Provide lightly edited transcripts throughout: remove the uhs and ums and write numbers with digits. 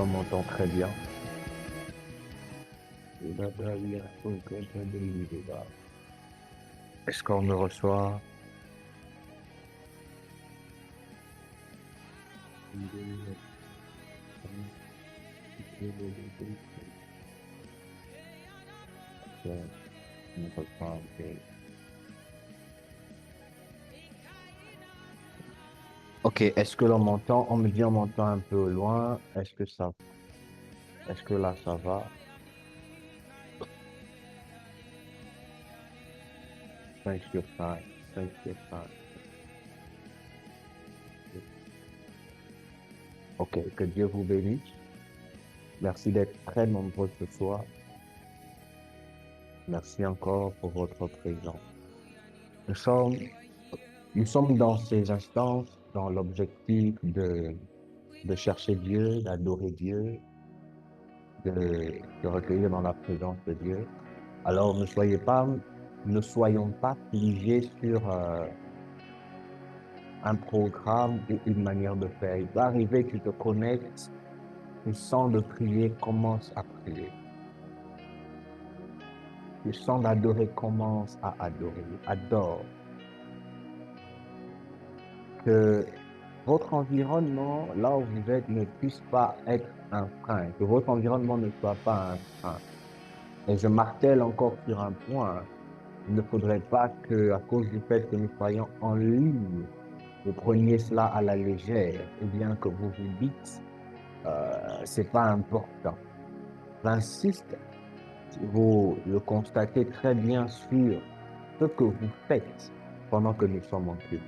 l'on m'entend très bien. Est-ce qu'on me reçoit? Ok, est-ce que l'on m'entend? On me dit on m'entend un peu au loin. Est-ce que là ça va? 5 sur 5, 5 sur 5. Ok, que Dieu vous bénisse. Merci d'être très nombreux ce soir. Merci encore pour votre présence. Nous sommes, nous sommes dans ces instances, dans l'objectif de chercher Dieu, d'adorer Dieu, de recueillir dans la présence de Dieu. Alors, ne soyons pas figés sur un programme ou une manière de faire. Il peut arriver que tu te connectes, tu sens de prier, commence à prier. Tu sens d'adorer, commence à adorer. Adore. Que votre environnement, là où vous êtes, ne puisse pas être un frein. Que votre environnement ne soit pas un frein. Et je martèle encore sur un point. Il ne faudrait pas que, à cause du fait que nous soyons en ligne, vous preniez cela à la légère, ou bien que vous vous dites, c'est pas important. J'insiste, vous le constatez très bien sur ce que vous faites pendant que nous sommes en culte.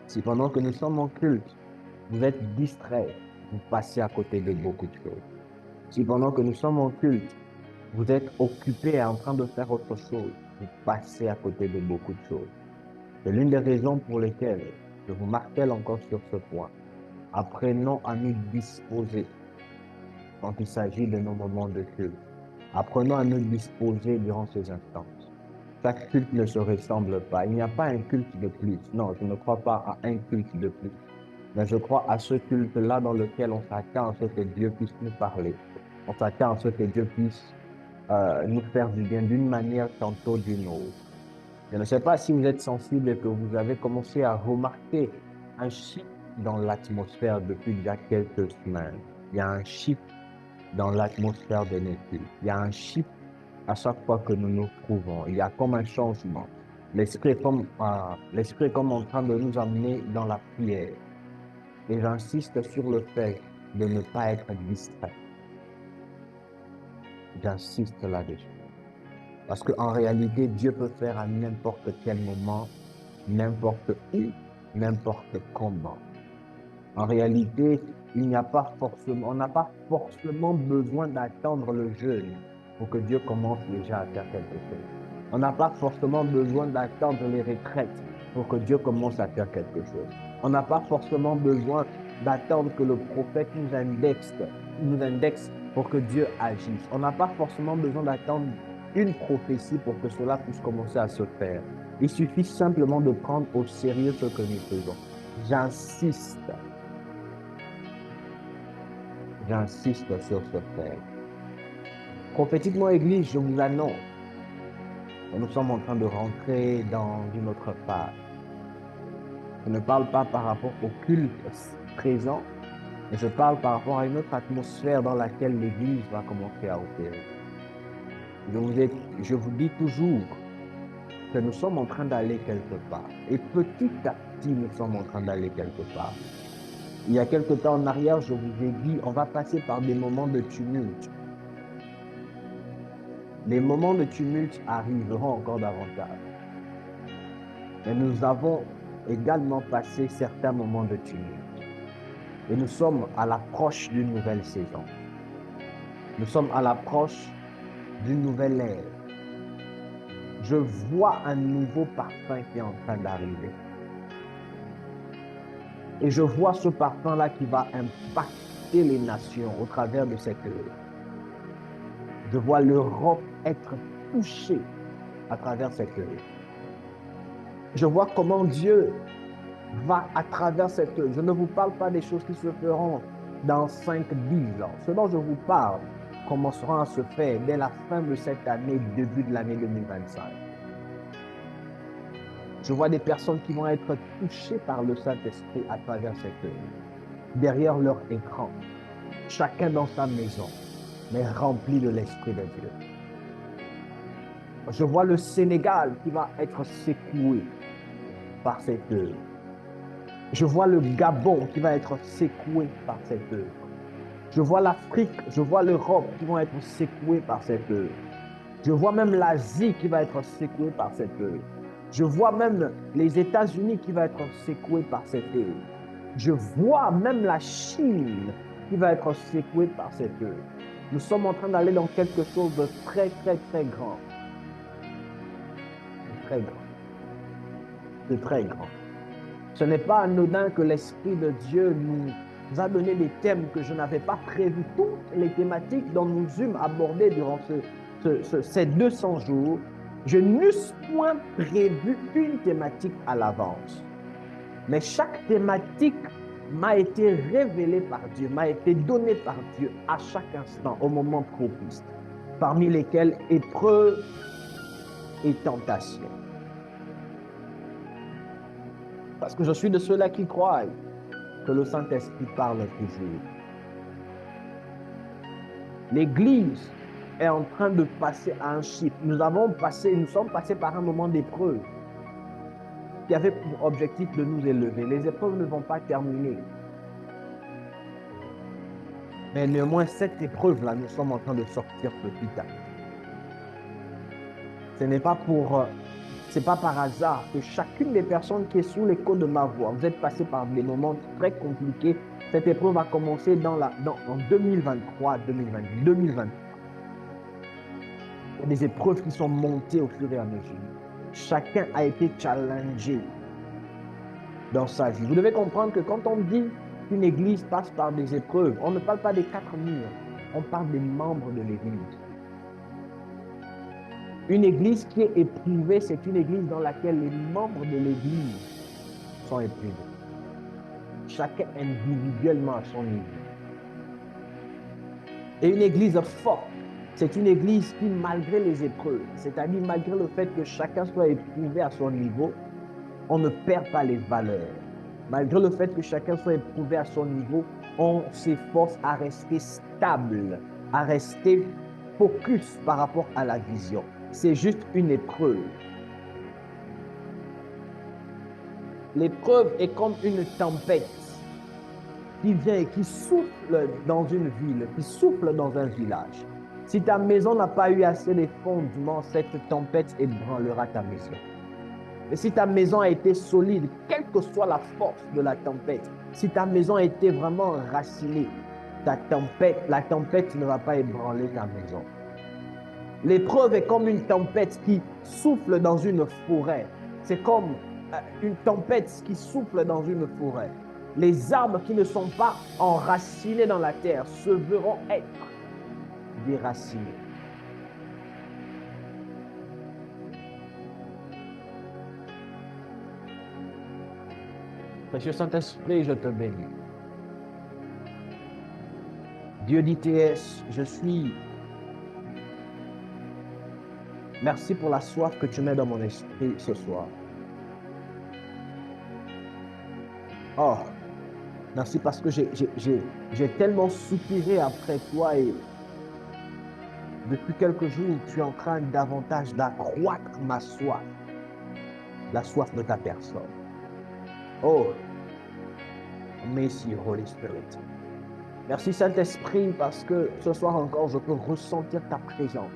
Si pendant que nous sommes en culte, vous êtes distrait, vous passez à côté de beaucoup de choses. Si pendant que nous sommes en culte, vous êtes occupé en train de faire autre chose, vous passez à côté de beaucoup de choses. C'est l'une des raisons pour lesquelles je vous martèle encore sur ce point. Apprenons à nous disposer quand il s'agit de nos moments de culte. Apprenons à nous disposer durant ces instants. Chaque culte ne se ressemble pas. Il n'y a pas un culte de plus. Non, je ne crois pas à un culte de plus. Mais je crois à ce culte-là dans lequel on s'attend à ce que Dieu puisse nous parler. On s'attend à ce que Dieu puisse nous faire du bien d'une manière tantôt d'une autre. Je ne sais pas si vous êtes sensible et que vous avez commencé à remarquer un shift dans l'atmosphère depuis déjà quelques semaines. Il y a un shift dans l'atmosphère de nos cultes. Il y a un shift à chaque fois que nous nous trouvons. Il y a comme un changement. L'esprit est comme en train de nous amener dans la prière. Et j'insiste sur le fait de ne pas être distrait. J'insiste là-dessus. Parce qu'en réalité, Dieu peut faire à n'importe quel moment, n'importe où, n'importe comment. En réalité, on n'a pas forcément besoin d'attendre le jeûne pour que Dieu commence déjà à faire quelque chose. On n'a pas forcément besoin d'attendre les retraites pour que Dieu commence à faire quelque chose. On n'a pas forcément besoin d'attendre que le prophète nous indexe pour que Dieu agisse. On n'a pas forcément besoin d'attendre une prophétie pour que cela puisse commencer à se faire. Il suffit simplement de prendre au sérieux ce que nous faisons. J'insiste sur ce fait. Prophétiquement, Église, je vous annonce que nous sommes en train de rentrer dans une autre phase. Je ne parle pas par rapport au culte présent, mais je parle par rapport à une autre atmosphère dans laquelle l'Église va commencer à opérer. Je vous dis toujours que nous sommes en train d'aller quelque part. Et petit à petit, nous sommes en train d'aller quelque part. Il y a quelque temps en arrière, je vous ai dit, on va passer par des moments de tumulte. Les moments de tumulte arriveront encore davantage. Mais nous avons également passé certains moments de tumulte. Et nous sommes à l'approche d'une nouvelle saison. Nous sommes à l'approche d'une nouvelle ère. Je vois un nouveau parfum qui est en train d'arriver. Et je vois ce parfum-là qui va impacter les nations au travers de cette ère. Je vois l'Europe être touchée à travers cette ère. Je vois comment Dieu va à travers cette œuvre. Je ne vous parle pas des choses qui se feront dans 5-10 ans. Ce dont je vous parle commencera à se faire dès la fin de cette année, début de l'année 2025. Je vois des personnes qui vont être touchées par le Saint-Esprit à travers cette œuvre, derrière leur écran, chacun dans sa maison, mais rempli de l'Esprit de Dieu. Je vois le Sénégal qui va être secoué par cette œuvre. Je vois le Gabon qui va être secoué par cette œuvre. Je vois l'Afrique, je vois l'Europe qui vont être secoués par cette œuvre. Je vois même l'Asie qui va être secouée par cette œuvre. Je vois même les États-Unis qui va être secoués par cette œuvre. Je vois même la Chine qui va être secouée par cette œuvre. Nous sommes en train d'aller dans quelque chose de très, très, très grand. De très grand. De très grand. Ce n'est pas anodin que l'Esprit de Dieu nous a donné des thèmes que je n'avais pas prévus. Toutes les thématiques dont nous eûmes abordées durant ces 200 jours, je n'eusse point prévu une thématique à l'avance. Mais chaque thématique m'a été révélée par Dieu, m'a été donnée par Dieu à chaque instant, au moment propice, parmi lesquelles épreuves et tentations. Parce que je suis de ceux-là qui croient que le Saint-Esprit parle toujours. L'Église est en train de passer à un chiffre. Nous sommes passés par un moment d'épreuve qui avait pour objectif de nous élever. Les épreuves ne vont pas terminer. Mais néanmoins, cette épreuve-là, nous sommes en train de sortir petit à petit. C'est pas par hasard que chacune des personnes qui est sous l'écho de ma voix, vous êtes passé par des moments très compliqués. Cette épreuve a commencé en 2023, 2022, 2023. Il y a des épreuves qui sont montées au fur et à mesure. Chacun a été challengé dans sa vie. Vous devez comprendre que quand on dit qu'une église passe par des épreuves, on ne parle pas des 4 murs, on parle des membres de l'église. Une église qui est éprouvée, c'est une église dans laquelle les membres de l'église sont éprouvés. Chacun individuellement à son niveau. Et une église forte, c'est une église qui, malgré les épreuves, c'est-à-dire malgré le fait que chacun soit éprouvé à son niveau, on ne perd pas les valeurs. Malgré le fait que chacun soit éprouvé à son niveau, on s'efforce à rester stable, à rester focus par rapport à la vision. C'est juste une épreuve. L'épreuve est comme une tempête qui vient et qui souffle dans une ville, qui souffle dans un village. Si ta maison n'a pas eu assez de fondements, cette tempête ébranlera ta maison. Et si ta maison a été solide, quelle que soit la force de la tempête, si ta maison a été vraiment racinée, la tempête ne va pas ébranler ta maison. L'épreuve est comme une tempête qui souffle dans une forêt. C'est comme une tempête qui souffle dans une forêt. Les arbres qui ne sont pas enracinés dans la terre se verront être déracinés. Précieux Saint-Esprit, je te bénis. Dieu dit TS, je suis. Merci pour la soif que tu mets dans mon esprit ce soir. Oh, merci parce que j'ai tellement soupiré après toi et depuis quelques jours, tu es en train davantage d'accroître ma soif, la soif de ta personne. Oh, merci Holy Spirit. Merci Saint-Esprit parce que ce soir encore, je peux ressentir ta présence.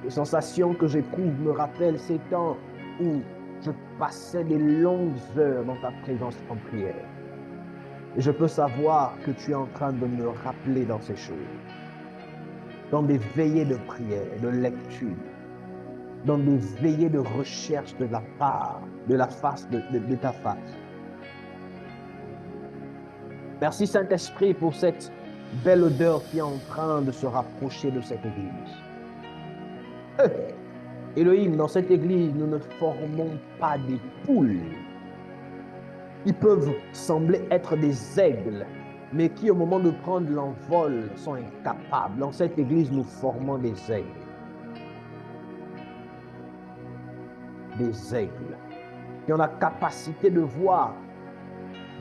Les sensations que j'éprouve me rappellent ces temps où je passais des longues heures dans ta présence en prière. Et je peux savoir que tu es en train de me rappeler dans ces choses. Dans des veillées de prière, de lecture, dans des veillées de recherche de la part, de la face, de ta face. Merci Saint-Esprit pour cette belle odeur qui est en train de se rapprocher de cette église. Elohim, dans cette église, nous ne formons pas des poules. qui peuvent sembler être des aigles, mais qui, au moment de prendre l'envol, sont incapables. Dans cette église, nous formons des aigles. Des aigles qui ont la capacité de voir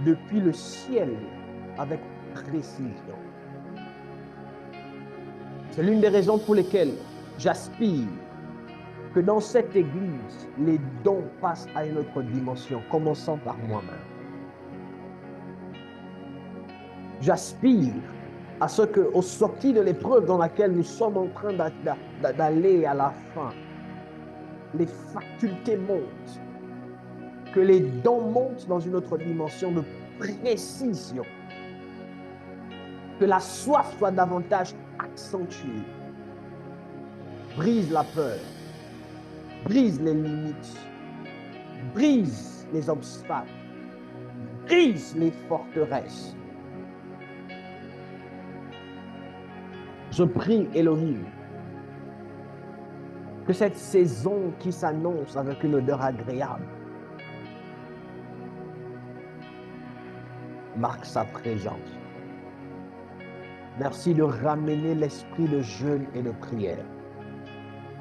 depuis le ciel avec précision. C'est l'une des raisons pour lesquelles j'aspire que dans cette église, les dons passent à une autre dimension, commençant par moi-même. J'aspire à ce qu'au sorti de l'épreuve dans laquelle nous sommes en train d'aller à la fin, les facultés montent, que les dons montent dans une autre dimension de précision, que la soif soit davantage accentuée, brise la peur, brise les limites, brise les obstacles, brise les forteresses. Je prie, Elohim, que cette saison qui s'annonce avec une odeur agréable marque sa présence. Merci de ramener l'esprit de jeûne et de prière.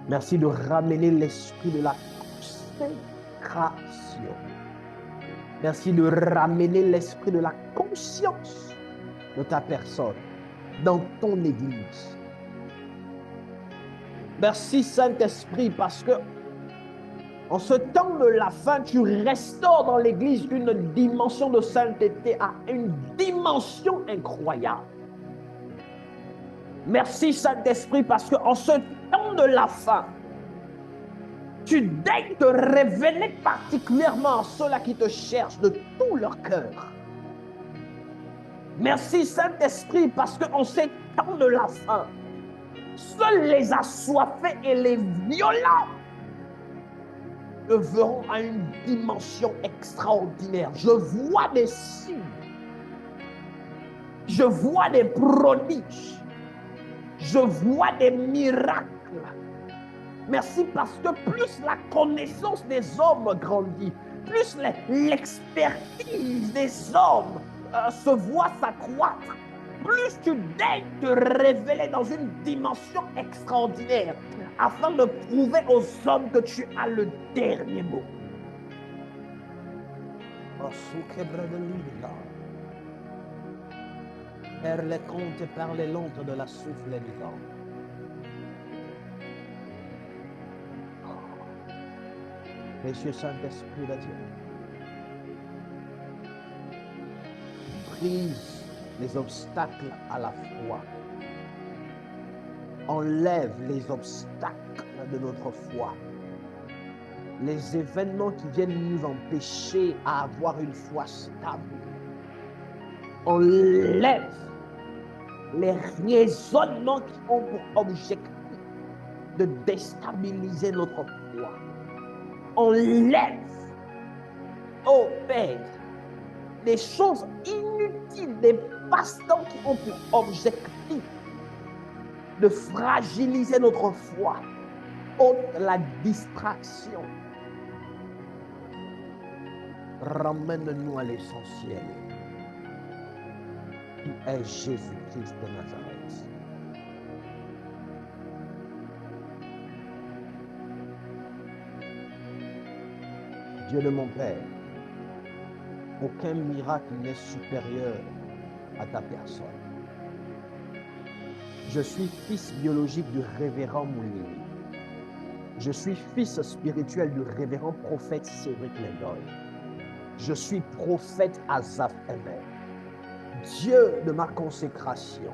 Merci de ramener l'esprit de la consécration. Merci de ramener l'esprit de la conscience de ta personne dans ton église. Merci Saint-Esprit parce que en ce temps de la fin, tu restaures dans l'église une dimension de sainteté à une dimension incroyable. Merci Saint-Esprit parce qu'en ce temps de la fin, tu daignes te révéler particulièrement à ceux-là qui te cherchent de tout leur cœur. Merci Saint-Esprit parce qu'en ce temps de la fin, seuls les assoiffés et les violents le verront à une dimension extraordinaire. Je vois des signes, je vois des prodiges, je vois des miracles. Merci parce que plus la connaissance des hommes grandit, plus l'expertise des hommes se voit s'accroître, plus tu daignes te révéler dans une dimension extraordinaire afin de prouver aux hommes que tu as le dernier mot. Père les contes et par les lentes de la souffle du vent. Précieux Saint-Esprit de Dieu, brise les obstacles à la foi. Enlève les obstacles de notre foi. Les événements qui viennent nous empêcher à avoir une foi stable. Enlève les raisonnements qui ont pour objectif de déstabiliser notre foi. Enlève, ô Père, des choses inutiles, des passe-temps qui ont pour objectif de fragiliser notre foi. Ôte la distraction. Ramène-nous à l'essentiel, qui est Jésus-Christ de Nazareth. Dieu de mon Père, aucun miracle n'est supérieur à ta personne. Je suis fils biologique du révérend Moulini. Je suis fils spirituel du révérend prophète Cédric Lendoy. Je suis prophète Azaf Emer. Dieu de ma consécration,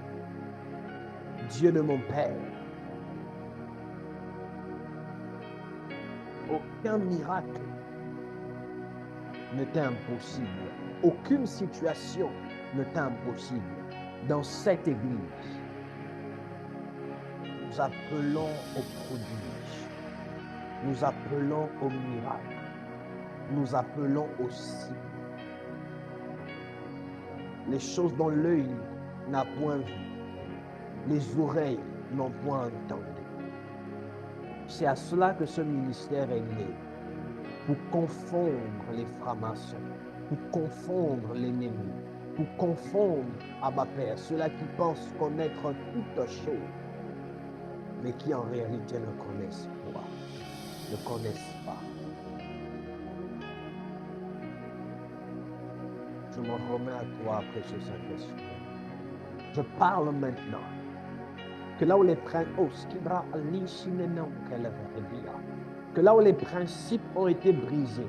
Dieu de mon Père, aucun miracle ne t'est impossible. Aucune situation ne t'est impossible. Dans cette église, nous appelons au prodige, nous appelons au miracle, nous appelons au signe. Les choses dont l'œil n'a point vu, les oreilles n'ont point entendu. C'est à cela que ce ministère est né, pour confondre les francs-maçons, pour confondre l'ennemi, pour confondre, Abba Père, ceux-là qui pensent connaître toutes choses, mais qui en réalité ne connaissent pas, ne connaissent pas. Je me remets à toi, précieux Saint-Esprit. Je parle maintenant que là où les que là où les principes ont été brisés,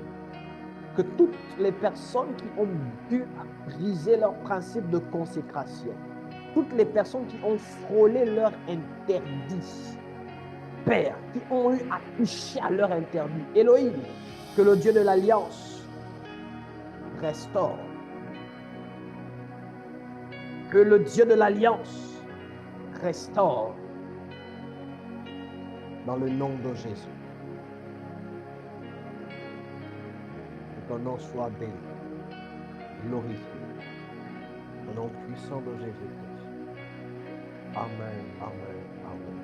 que toutes les personnes qui ont dû briser leurs principes de consécration, toutes les personnes qui ont frôlé leur interdit, Père, qui ont eu à toucher à leur interdit, Elohim, que le Dieu de l'Alliance restaure. Que le Dieu de l'Alliance restaure dans le nom de Jésus. Que ton nom soit béni, glorifié, au nom puissant de Jésus-Christ. Amen, amen, amen.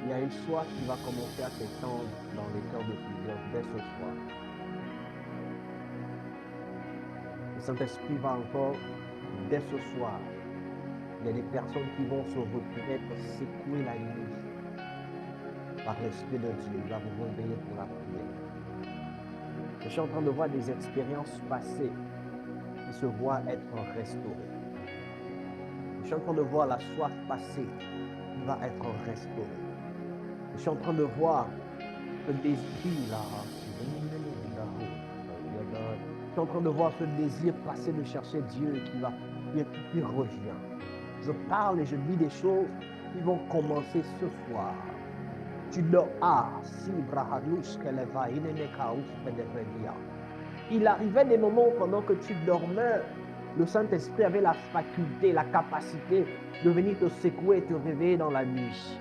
Il y a une soif qui va commencer à s'étendre dans les cœurs de plusieurs dès ce soir. Le Saint-Esprit va encore, dès ce soir, il y a des personnes qui vont se reconnaître, secouer la nuit par l'Esprit de Dieu. Il va vous réveiller pour la prière. Je suis en train de voir des expériences passées qui se voient être restaurées. Je suis en train de voir la soif passée qui va être restaurée. Je suis en train de voir ce désir là. Je suis en train de voir ce désir passer de chercher Dieu qui revient. Je parle et je dis des choses qui vont commencer ce soir. Tu dois, il arrivait des moments pendant que tu dormais, le Saint-Esprit avait la faculté, la capacité de venir te secouer et te réveiller dans la nuit.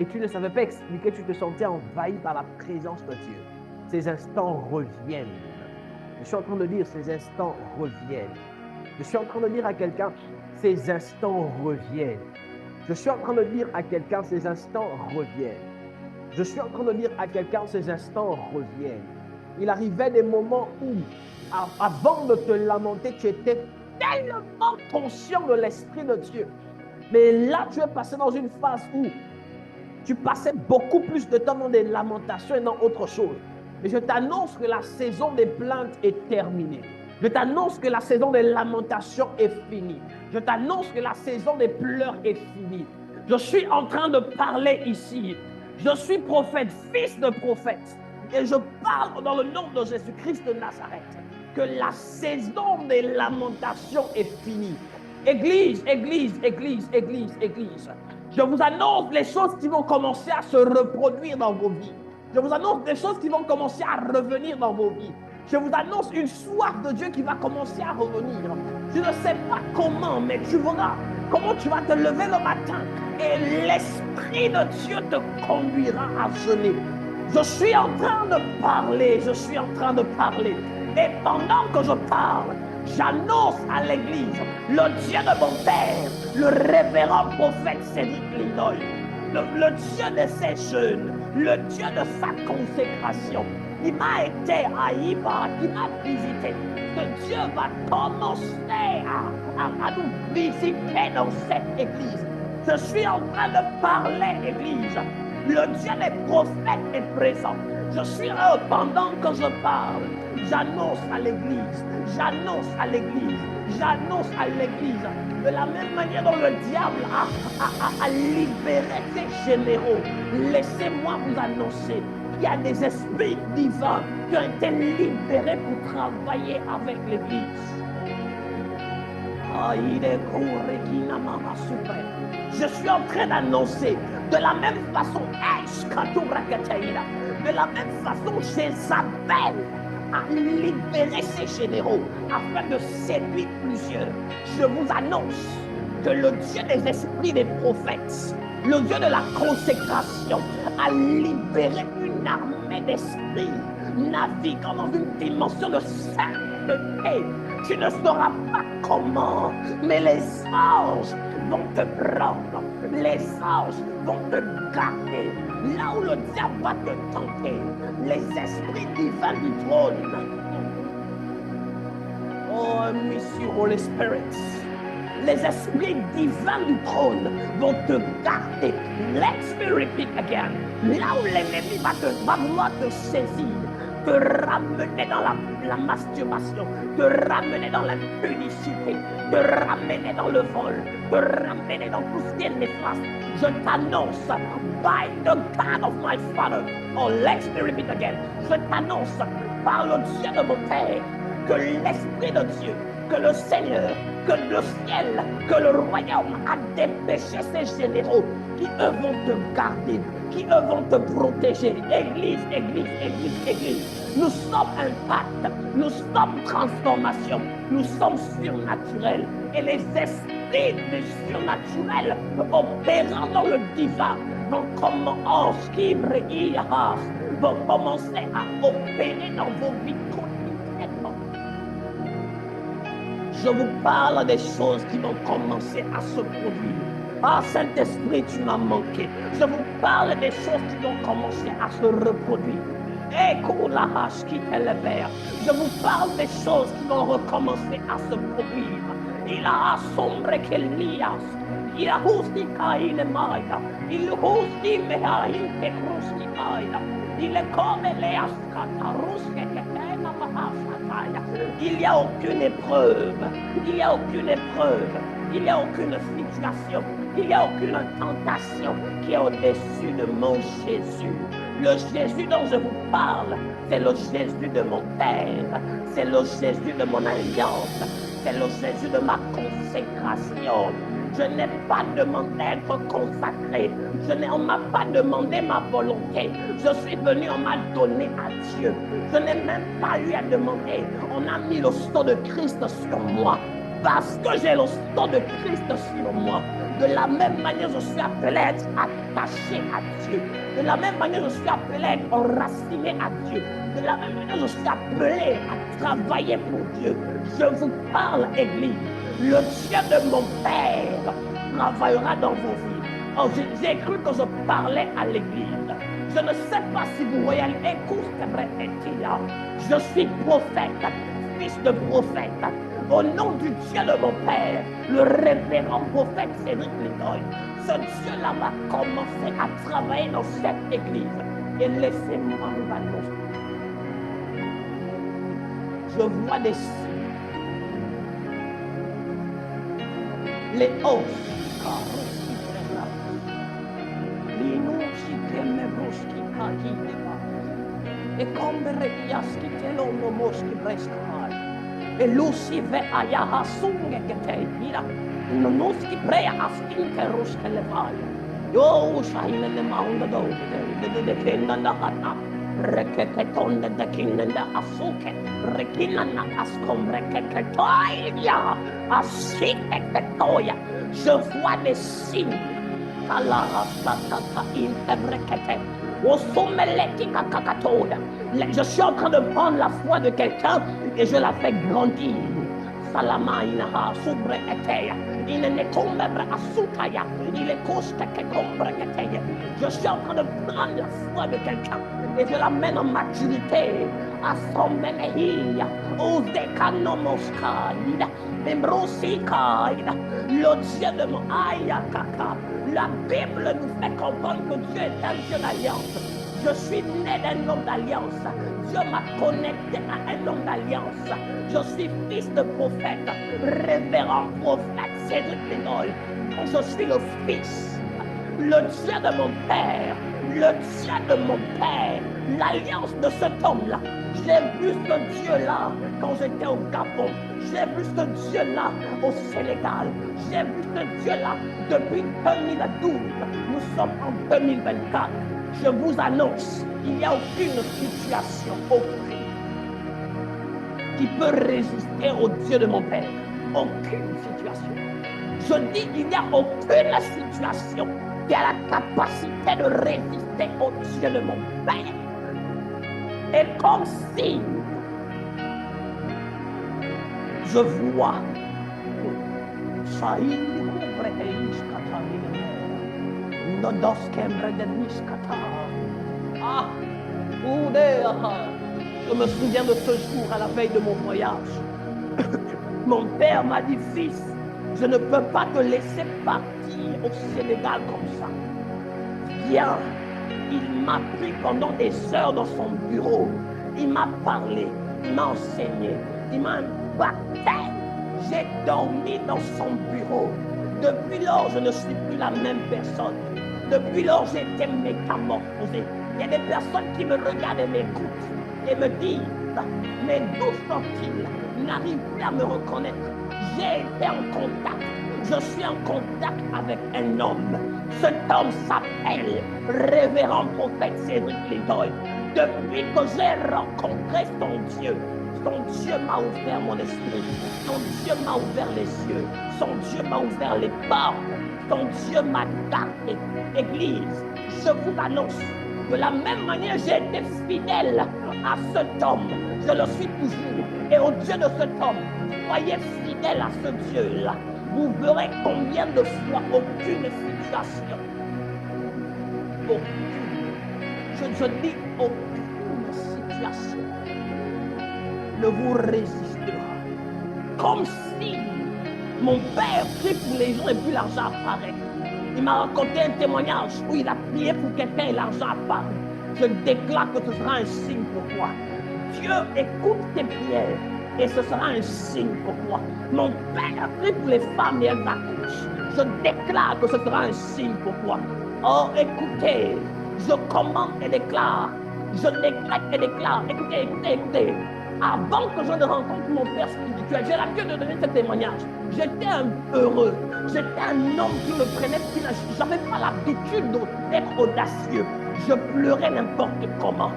Et tu ne savais pas expliquer, tu te sentais envahi par la présence de Dieu. Ces instants reviennent. Je suis en train de dire, ces instants reviennent. Je suis en train de dire à quelqu'un, ces instants reviennent. Je suis en train de dire à quelqu'un, ces instants reviennent. Je suis en train de dire à quelqu'un, ces instants reviennent. Il arrivait des moments où, avant de te lamenter, tu étais tellement conscient de l'Esprit de Dieu. Mais là, tu es passé dans une phase où tu passais beaucoup plus de temps dans des lamentations et dans autre chose. Mais je t'annonce que la saison des plaintes est terminée. Je t'annonce que la saison des lamentations est finie. Je t'annonce que la saison des pleurs est finie. Je suis en train de parler ici. Je suis prophète, fils de prophète. Et je parle dans le nom de Jésus-Christ de Nazareth. Que la saison des lamentations est finie. Église, église, église, église, église. Je vous annonce les choses qui vont commencer à se reproduire dans vos vies. Je vous annonce des choses qui vont commencer à revenir dans vos vies. Je vous annonce une soif de Dieu qui va commencer à revenir. Je ne sais pas comment, mais tu verras comment tu vas te lever le matin et l'Esprit de Dieu te conduira à jeûner. Je suis en train de parler, je suis en train de parler. Et pendant que je parle, j'annonce à l'Église, le Dieu de mon Père, le révérend prophète Cédric Linoy, le Dieu de ses jeûnes, le Dieu de sa consécration, qui m'a été à Iba, qui m'a visité. Que Dieu va commencer à nous visiter dans cette Église. Je suis en train de parler, Église. Le Dieu des prophètes est présent. Je suis là pendant que je parle. J'annonce à l'Église, j'annonce à l'Église, j'annonce à l'Église. De la même manière dont le diable a libéré ses généraux, laissez-moi vous annoncer qu'il y a des esprits divins qui ont été libérés pour travailler avec l'Église. Je suis en train d'annoncer de la même façon, de la même façon, Jézabel a libéré ses généraux afin de séduire plusieurs. Je vous annonce que le Dieu des esprits des prophètes, le Dieu de la consécration, a libéré une armée d'esprits naviguant dans une dimension de sainteté. Tu ne sauras pas comment, mais les anges vont te prendre, les anges vont te garder. Là où le diable va te tenter, les esprits divins du trône. Oh, Monsieur Holy Spirit, les esprits divins du trône vont te garder. Let's me repeat again. Là où l'ennemi va vouloir te saisir, te ramener dans la masturbation, te ramener dans la publicité, te ramener dans le vol, te ramener dans tout ce qui est néfaste. Je t'annonce, by the God of my Father, oh let's me repeat again, je t'annonce par le Dieu de mon Père, que l'Esprit de Dieu, que le Seigneur, que le ciel, que le royaume a dépêché ses généraux qui eux vont te garder, qui eux vont te protéger. Église, église, église, église. Nous sommes un pacte, nous sommes transformation, nous sommes surnaturels. Et les esprits du surnaturel opérant dans le divin vont commencer à opérer dans vos vies quotidiennement. Je vous parle des choses qui vont commencer à se produire. Ah, Saint-Esprit, tu m'as manqué. Je vous parle des choses qui vont commencer à se reproduire. Je vous parle des choses qui vont recommencer à se produire. Il a sombre qu'Elias. Il a husti kaile maida. Il husti mehain te krusti kaida. Il est comme Elias kataruske ketena mahasataya. Il n'y a aucune épreuve. Il n'y a aucune épreuve. Il n'y a aucune situation. Il n'y a aucune tentation qui est au-dessus de mon Jésus. Le Jésus dont je vous parle, c'est le Jésus de mon Père. C'est le Jésus de mon alliance. C'est le Jésus de ma consécration. Je n'ai pas demandé d'être consacré. On ne m'a pas demandé ma volonté. Je suis venu, on m'a donné à Dieu. Je n'ai même pas eu à demander. On a mis le sang de Christ sur moi. Parce que j'ai le sang de Christ sur moi. De la même manière, je suis appelé à être attaché à Dieu. De la même manière, je suis appelé à être enraciné à Dieu. De la même manière, je suis appelé à travailler pour Dieu. Je vous parle, Église. Le Dieu de mon Père travaillera dans vos vies. Oh, j'ai cru que je parlais à l'Église. Je ne sais pas si vous voyez. Je suis prophète, fils de prophète. Au nom du Dieu de mon Père, le révérend prophète Cédric Lindoy, ce Dieu-là va commencer à travailler dans cette église. Et laissez-moi vous annoncer. Je vois des signes. Les hausses. Et comme Rekiaski Telomo Moski Breskai. E Lucive ayaha sunge keteira. Nunuski prea askinke ruske levaya. Yo shahile le maunda do. De kinda na hata. Rekeketonde de kinda asuke. Rekina na askom rekeketoya. Asike ketoya. Je vois des signes. Kalara satata in ebrekete. Je suis en train de prendre la foi de quelqu'un et je la fais grandir. Salamaina sobre eteya. Il ne combre asutaya. Il est coste que combre eteya. Je suis en train de prendre la foi de quelqu'un et je l'amène en maturité. Asombenehia. Odekanomoskaida. Membrosikaida. Le Dieu de mon ayakaka. La Bible nous fait comprendre que Dieu est un Dieu d'alliance. Je suis né d'un homme d'alliance. Dieu m'a connecté à un homme d'alliance. Je suis fils de prophète, révérend prophète Cédric Lindoy. Je suis le fils, le Dieu de mon Père, le Dieu de mon Père, l'alliance de cet homme-là J'ai vu ce Dieu-là quand j'étais au Gabon. J'ai vu ce Dieu-là au Sénégal. J'ai vu ce Dieu-là depuis 2012. Nous sommes en 2024. Je vous annonce, il n'y a aucune situation, aucune, qui peut résister au Dieu de mon Père. Aucune situation. Je dis, il n'y a aucune situation qui a la capacité de résister au Dieu de mon Père. Et comme si je vois je me souviens de ce jour à la veille de mon voyage. Mon père m'a dit, fils, je ne peux pas te laisser partir au Sénégal comme ça. Viens. Il m'a pris pendant des heures dans son bureau. Il m'a parlé, il m'a enseigné, il m'a impacté. J'ai dormi dans son bureau. Depuis lors, je ne suis plus la même personne. Depuis lors, j'ai été métamorphosé. Il y a des personnes qui me regardent et m'écoutent et me disent, mais d'où sont-ils? Ils n'arrivent plus à me reconnaître. J'ai été en contact. Je suis en contact avec un homme. Cet homme s'appelle Révérend Prophète Cédric Lindoy. Depuis que j'ai rencontré son Dieu m'a ouvert mon esprit. Son Dieu m'a ouvert les yeux. Son Dieu m'a ouvert les portes. Son Dieu m'a gardé. Église, je vous annonce, de la même manière j'ai été fidèle à cet homme. Je le suis toujours. Et au Dieu de cet homme, soyez fidèle à ce Dieu-là. Vous verrez combien de fois aucune situation, je dis aucune situation ne vous résistera. Comme si mon père prie pour les gens et puis l'argent apparaît. Il m'a raconté un témoignage où il a prié pour quelqu'un et l'argent apparaît. Je déclare que ce sera un signe pour toi. Dieu écoute tes prières. Et ce sera un signe pour toi. Mon père prie pour les femmes et elles accouchent. Je déclare que ce sera un signe pour toi. Oh, écoutez, je commande et déclare. Je décrète et déclare. Écoutez, écoutez, écoutez. Avant que je ne rencontre mon père spirituel, j'ai l'habitude de donner ce témoignage. J'étais un heureux. J'étais un homme qui me prenait. Je n'avais pas l'habitude d'être audacieux. Je pleurais n'importe comment.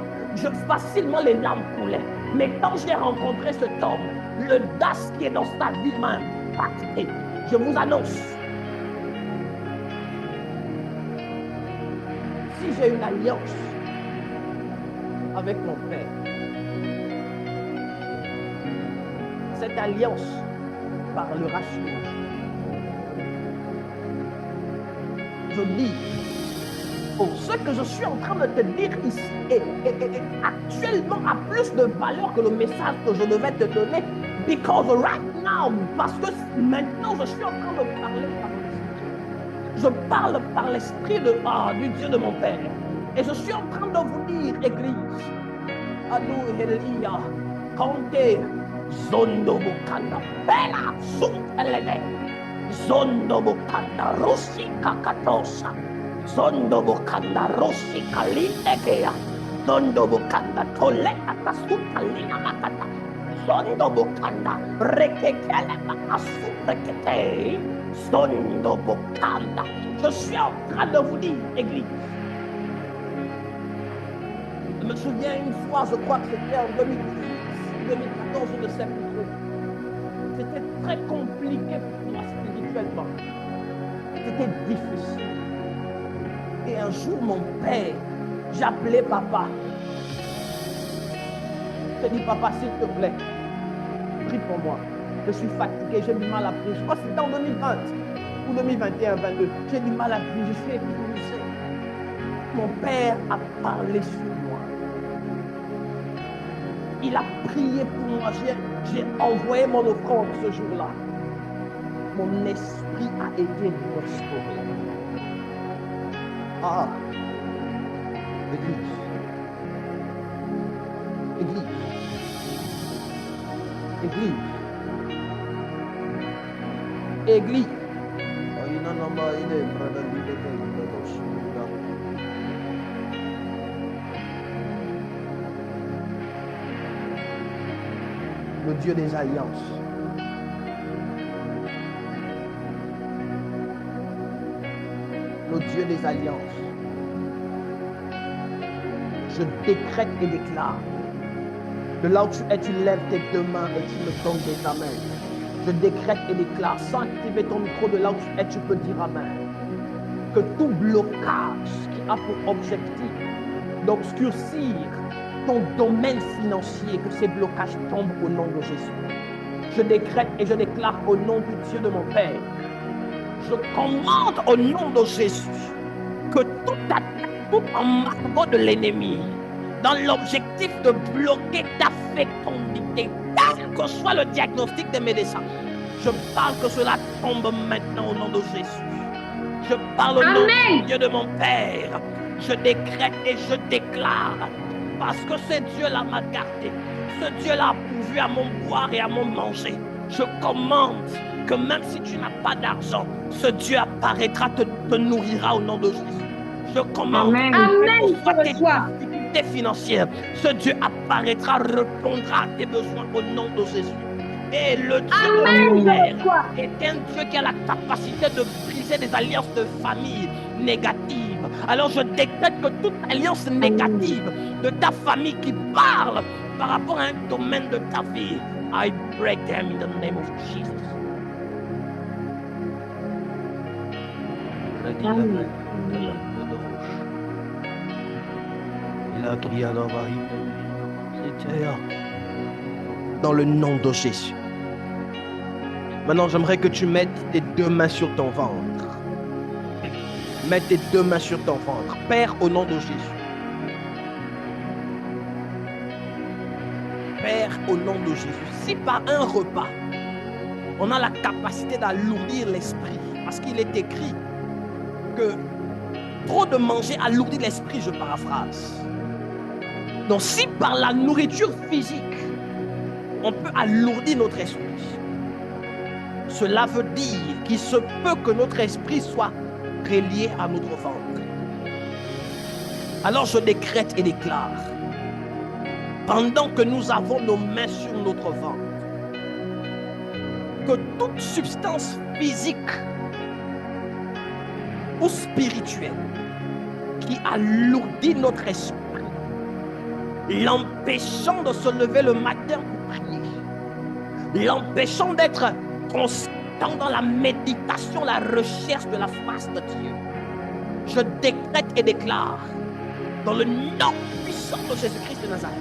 Facilement les larmes coulaient. Mais quand j'ai rencontré cet homme, l'audace qui est dans sa vie m'a impacté. Je vous annonce, si j'ai une alliance avec mon Père, cette alliance parlera sur moi. Je dis, oh, ce que je suis en train de te dire ici est actuellement a plus de valeur que le message que je devais te donner. Because right now, parce que maintenant je suis en train de parler par l'esprit. Je parle par l'esprit du Dieu de mon Père. Et je suis en train de vous dire, Église, Alléluia, Kante, Zondo Bukanda, Bella, Suntelene, Zondo Bukanda, Russi Kakatosa. Zondo Bukanda Roshi Kalinekea, Zondo Bukanda Tole Atasuta Lina Makata, Zondo Bukanda Rekekele Makasuprekete, Zondo Bukanda. Je suis en train de vous dire, Église. Je me souviens une fois, je crois que c'était en 2018, 2014, je ne sais plus trop. C'était très compliqué pour moi spirituellement. C'était difficile. Et un jour, mon père, j'appelais papa. Je dis, papa, s'il te plaît, prie pour moi. Je suis fatigué, j'ai du mal à prier. Je crois que c'était en 2020 ou 2021, 2022. J'ai du mal à prier, je suis épuisé. Mon père a parlé sur moi. Il a prié pour moi. J'ai envoyé mon offrande ce jour-là. Mon esprit a été restauré. Ah, Église, Église, Église, Église. le Dieu des alliances. Le Dieu des alliances. Je décrète et déclare. De là où tu es, tu lèves tes deux mains et tu me donnes des amens. Je décrète et déclare, sans activer ton micro, de là où tu es, tu peux dire amen. Que tout blocage qui a pour objectif d'obscurcir ton domaine financier, que ces blocages tombent au nom de Jésus. Je décrète et je déclare au nom du Dieu de mon Père. Je commande au nom de Jésus que toute attaque, tout embargo de l'ennemi, dans l'objectif de bloquer ta fécondité, quel que soit le diagnostic des médecins, je parle que cela tombe maintenant au nom de Jésus. Je parle au nom du Dieu de mon Père. Je décrète et je déclare, parce que ce Dieu-là m'a gardé, ce Dieu-là a pourvu à mon boire et à mon manger. Je commande que même si tu n'as pas d'argent, ce Dieu apparaîtra, te nourrira au nom de Jésus. Je commande que tes difficultés financières, ce Dieu apparaîtra, répondra à tes besoins au nom de Jésus. Et le Dieu de mon Père est un Dieu qui a la capacité de briser des alliances de famille négatives. Alors je décrète que toute alliance négative de ta famille qui parle par rapport à un domaine de ta vie, I break them in the name of Jesus. Dans le nom de Jésus. Maintenant, j'aimerais que tu mettes tes deux mains sur ton ventre. Mets tes deux mains sur ton ventre. Père, au nom de Jésus. Père, au nom de Jésus. Si par un repas, on a la capacité d'alourdir l'esprit, parce qu'il est écrit que trop de manger alourdit l'esprit, je paraphrase. Donc si par la nourriture physique, on peut alourdir notre esprit, cela veut dire qu'il se peut que notre esprit soit relié à notre ventre. Alors je décrète et déclare, pendant que nous avons nos mains sur notre ventre, que toute substance physique ou spirituelle qui alourdit notre esprit, l'empêchant de se lever le matin pour prier, l'empêchant d'être constant dans la méditation, la recherche de la face de Dieu. Je décrète et déclare, dans le nom puissant de Jésus-Christ de Nazareth,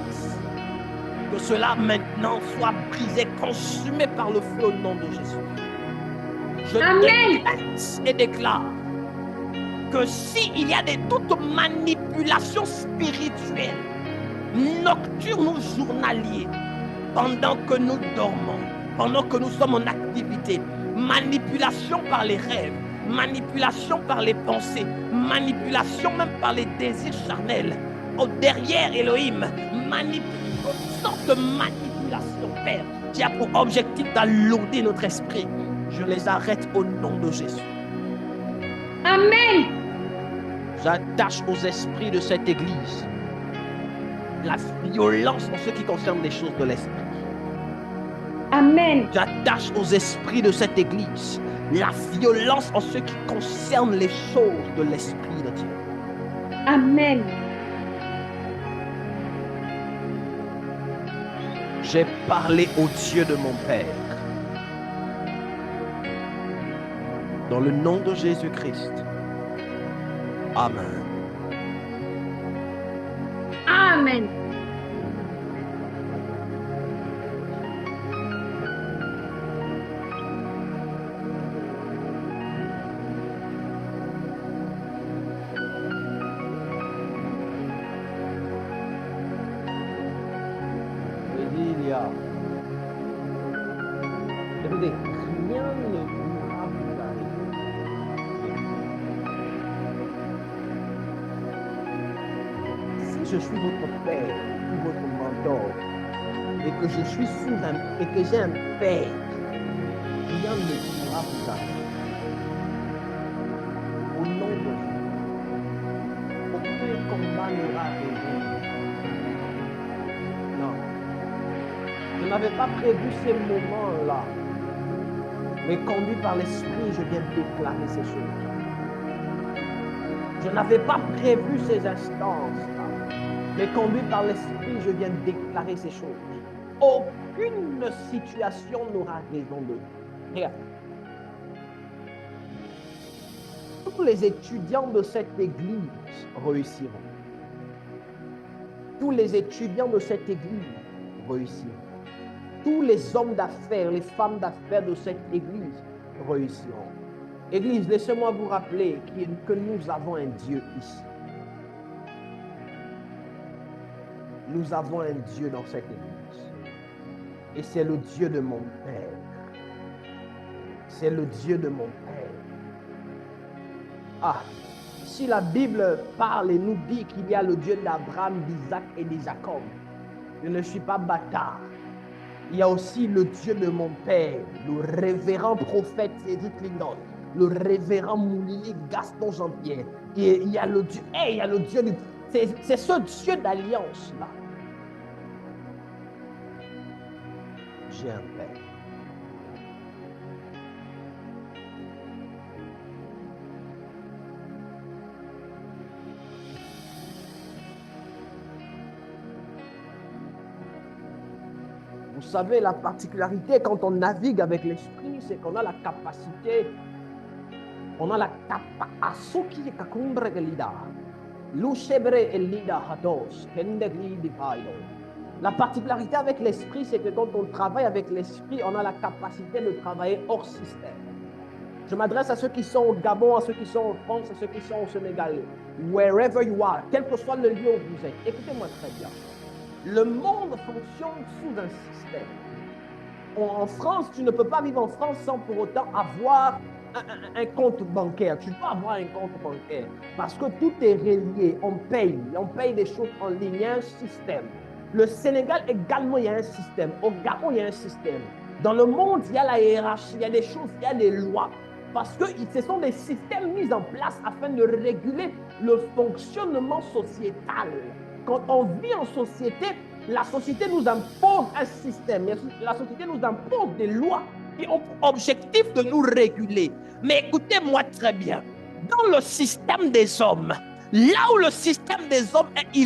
que cela maintenant soit brisé, consumé par le feu au nom de Jésus. Je décrète et déclare que s'il y a toute manipulation spirituelle, nocturne ou journalier, pendant que nous dormons, pendant que nous sommes en activité, manipulation par les rêves, manipulation par les pensées, manipulation même par les désirs charnels, derrière Elohim, toutes sortes de manipulations, Père, qui a pour objectif d'alourdir notre esprit. Je les arrête au nom de Jésus. Amen. J'attache aux esprits de cette église la violence en ce qui concerne les choses de l'esprit. Amen. J'attache aux esprits de cette église la violence en ce qui concerne les choses de l'esprit de Dieu. Amen. J'ai parlé au Dieu de mon Père. Dans le nom de Jésus-Christ. Amen. Amen. Écoutez, rien ne pourra vous arriver. Si je suis votre père ou votre mentor et que je suis et que j'ai un père, rien ne pourra vous arriver. Au nom de Dieu, aucun combat n'aura arrivé. Non. Je n'avais pas prévu ces moments-là. Mais conduit par l'Esprit, je viens déclarer ces choses. Je n'avais pas prévu ces instances-là. Mais conduit par l'Esprit, je viens déclarer ces choses. Aucune situation n'aura raison de rien. Tous les étudiants de cette église réussiront. Tous les étudiants de cette église réussiront. Tous les hommes d'affaires, les femmes d'affaires de cette église réussiront. Église, laissez-moi vous rappeler que nous avons un Dieu ici. Nous avons un Dieu dans cette église. Et c'est le Dieu de mon Père. C'est le Dieu de mon Père. Ah, si la Bible parle et nous dit qu'il y a le Dieu d'Abraham, d'Isaac et de Jacob, je ne suis pas bâtard. Il y a aussi le Dieu de mon Père, le révérend prophète Cédric Lindon, le révérend Moulili Gaston Jean-Pierre. Et il y a le Dieu, il y a le Dieu du... C'est ce Dieu d'alliance-là. J'ai un Père. Vous savez, la particularité quand on navigue avec l'esprit, c'est qu'on a la capacité, on a la La particularité avec l'esprit, c'est que quand on travaille avec l'esprit, on a la capacité de travailler hors système. Je m'adresse à ceux qui sont au Gabon, à ceux qui sont en France, à ceux qui sont au Sénégal. Wherever you are, quel que soit le lieu où vous êtes, écoutez-moi très bien. Le monde fonctionne sous un système. En France, tu ne peux pas vivre en France sans pour autant avoir un compte bancaire. Tu dois avoir un compte bancaire parce que tout est relié. On paye des choses en ligne. Il y a un système. Le Sénégal également, il y a un système. Au Gabon, il y a un système. Dans le monde, il y a la hiérarchie, il y a des choses, il y a des lois. Parce que ce sont des systèmes mis en place afin de réguler le fonctionnement sociétal. Quand on vit en société, la société nous impose un système. La société nous impose des lois qui ont pour objectif de nous réguler. Mais écoutez-moi très bien. Dans le système des hommes, là où le système des hommes est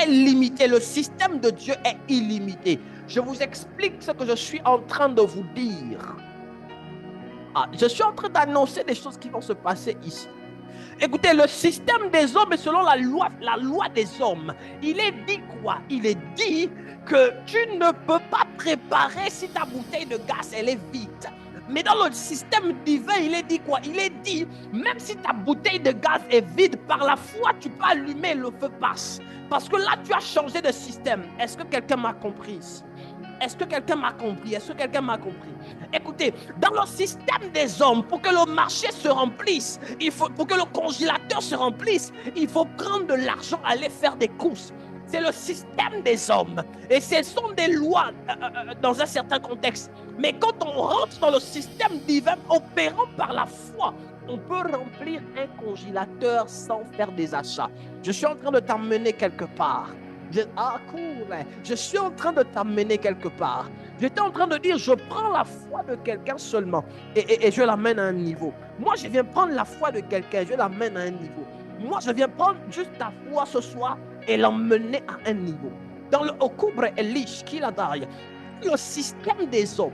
limité, le système de Dieu est illimité. Je vous explique ce que je suis en train de vous dire. Je suis en train d'annoncer des choses qui vont se passer ici. Écoutez, le système des hommes est selon la loi des hommes. Il est dit quoi? Il est dit que tu ne peux pas préparer si ta bouteille de gaz, elle est vide. Mais dans le système divin, il est dit quoi? Il est dit, même si ta bouteille de gaz est vide, par la foi, tu peux allumer, le feu passe. Parce que là, tu as changé de système. Est-ce que quelqu'un m'a compris ici? Est-ce que quelqu'un m'a compris? Est-ce que quelqu'un m'a compris? Écoutez, dans le système des hommes, pour que le marché se remplisse, pour que le congélateur se remplisse, il faut prendre de l'argent, aller faire des courses. C'est le système des hommes. Et ce sont des lois dans un certain contexte. Mais quand on rentre dans le système divin, opérant par la foi, on peut remplir un congélateur sans faire des achats. Je suis en train de t'emmener quelque part. Je suis en train de t'amener quelque part. J'étais en train de dire, je prends la foi de quelqu'un seulement et je l'amène à un niveau. Moi, je viens prendre la foi de quelqu'un, je l'amène à un niveau. Moi, je viens prendre juste ta foi ce soir et l'emmener à un niveau. Dans le Okubre Elish, qui l'a derrière, le système des hommes,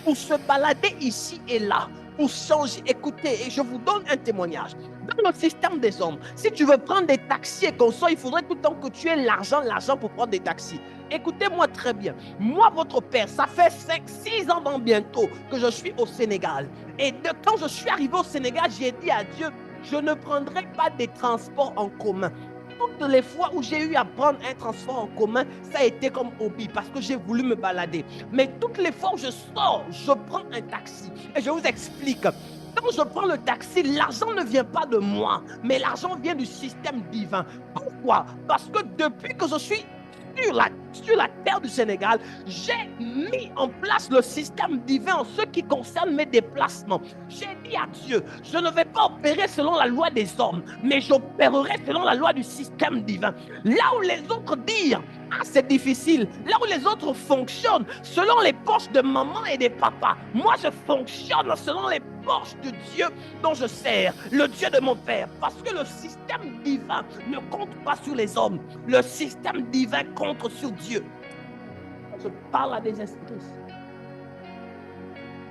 pour se balader ici et là, pour changer, écoutez, et je vous donne un témoignage. Dans le système des hommes, si tu veux prendre des taxis et qu'on soit, il faudrait tout le temps que tu aies l'argent pour prendre des taxis. Écoutez-moi très bien. Moi, votre père, ça fait 5-6 ans bientôt que je suis au Sénégal. Et quand je suis arrivé au Sénégal, j'ai dit à Dieu, je ne prendrai pas des transports en commun. Toutes les fois où j'ai eu à prendre un transport en commun, ça a été comme hobby parce que j'ai voulu me balader. Mais toutes les fois où je sors, je prends un taxi. Et je vous explique. Quand je prends le taxi, l'argent ne vient pas de moi, mais l'argent vient du système divin. Pourquoi? Parce que depuis que je suis sur la terre du Sénégal, j'ai mis en place le système divin en ce qui concerne mes déplacements. J'ai dit à Dieu, je ne vais pas opérer selon la loi des hommes, mais j'opérerai selon la loi du système divin. Là où les autres disent, c'est difficile. Là où les autres fonctionnent selon les poches de maman et de papa, moi je fonctionne selon les poches de Dieu dont je sers, le Dieu de mon Père. Parce que le système divin ne compte pas sur les hommes. Le système divin compte sur Dieu. Je parle à des esprits.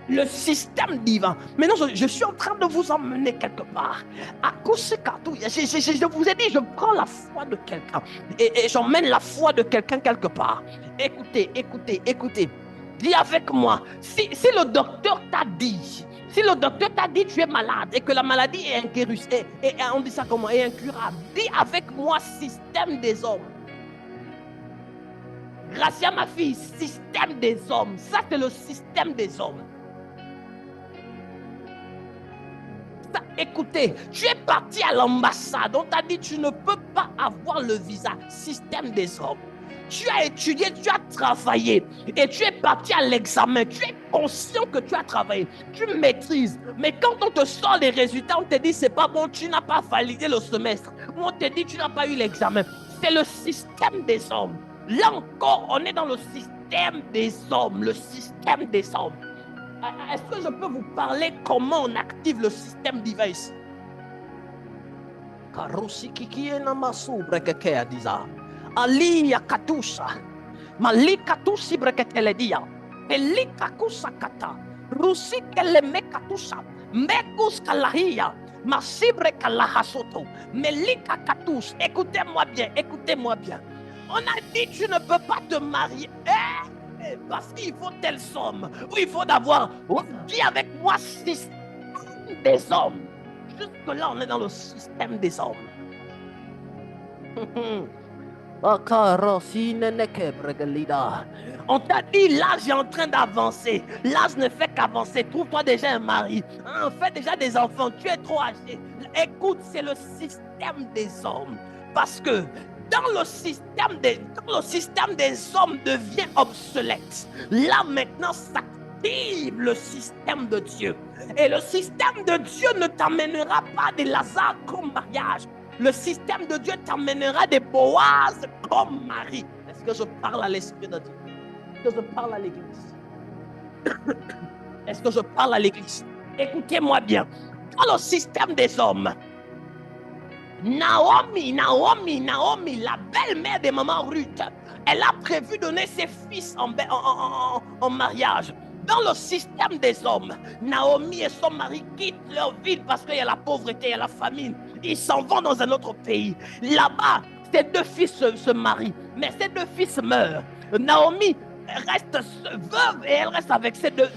Le système divin. Maintenant, je suis en train de vous emmener quelque part. À cause je vous ai dit, je prends la foi de quelqu'un et j'emmène la foi de quelqu'un quelque part. Écoutez, écoutez, écoutez. Dis avec moi, si le docteur t'a dit, tu es malade et que la maladie est incurable, et on dit ça comment, est incurable, dis avec moi système des hommes. Gracia, ma fille, système des hommes. Ça, c'est le système des hommes. Ça, écoutez, tu es parti à l'ambassade, on t'a dit tu ne peux pas avoir le visa. Système des hommes. Tu as étudié, tu as travaillé et tu es parti à l'examen. Tu es conscient que tu as travaillé, tu maîtrises. Mais quand on te sort les résultats, on te dit c'est pas bon, tu n'as pas validé le semestre. Ou on te dit tu n'as pas eu l'examen. C'est le système des hommes. Là encore, on est dans le système des hommes, le système des hommes. Est-ce que je peux vous parler comment on active le système divin ici? Ali Katusha, Malika Tusi Breketeledia, Elika Kusakata, Rusi Keleme Katusha, Mekus Kalahia, Masibre Kalahasoto, Melika Katus. Écoutez-moi bien, écoutez-moi bien. On a dit tu ne peux pas te marier parce qu'il faut telle somme, ou il faut d'avoir. Dis avec moi système des hommes. Jusque là, on est dans le système des hommes. On t'a dit l'âge est en train d'avancer. L'âge ne fait qu'avancer. Trouve-toi déjà un mari. Fais déjà des enfants. Tu es trop âgé. Écoute, c'est le système des hommes. Parce que quand le système des hommes devient obsolète, là maintenant s'active le système de Dieu. Et le système de Dieu ne t'amènera pas des Lazare comme mariage. Le système de Dieu t'amènera des Boaz comme mari. Est-ce que je parle à l'Esprit de Dieu? Est-ce que je parle à l'Église? Est-ce que je parle à l'Église? Écoutez-moi bien. Dans le système des hommes, Naomi, la belle-mère de maman Ruth, elle a prévu donner ses fils en mariage. Dans le système des hommes, Naomi et son mari quittent leur ville parce qu'il y a la pauvreté, il y a la famine. Ils s'en vont dans un autre pays. Là-bas, ses deux fils se marient, mais ses deux fils meurent. Naomi reste veuve et elle reste avec ses deux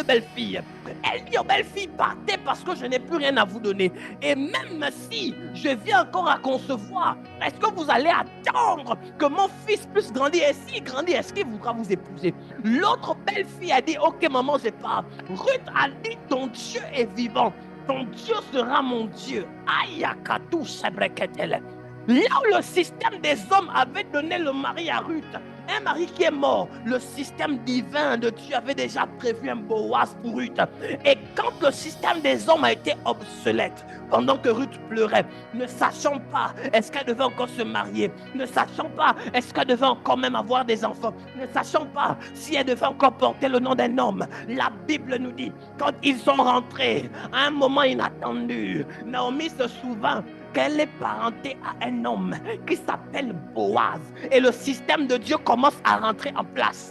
belles-filles. Elle dit aux belles-filles, partez parce que je n'ai plus rien à vous donner. Et même si je viens encore à concevoir, est-ce que vous allez attendre que mon fils puisse grandir? Et s'il grandit, est-ce qu'il voudra vous épouser? L'autre belle-fille a dit, ok maman, je pars. Ruth a dit, ton Dieu est vivant. Ton Dieu sera mon Dieu. Ayakatou Sebreketele. Là où le système des hommes avait donné le mari à Ruth, un mari qui est mort, le système divin de Dieu avait déjà prévu un Boaz pour Ruth. Et quand le système des hommes a été obsolète, pendant que Ruth pleurait, ne sachant pas est-ce qu'elle devait encore se marier, ne sachant pas est-ce qu'elle devait encore même avoir des enfants, ne sachant pas si elle devait encore porter le nom d'un homme, la Bible nous dit, quand ils sont rentrés à un moment inattendu, Naomi se souvint qu'elle est parentée à un homme qui s'appelle Boaz. Et le système de Dieu commence à rentrer en place.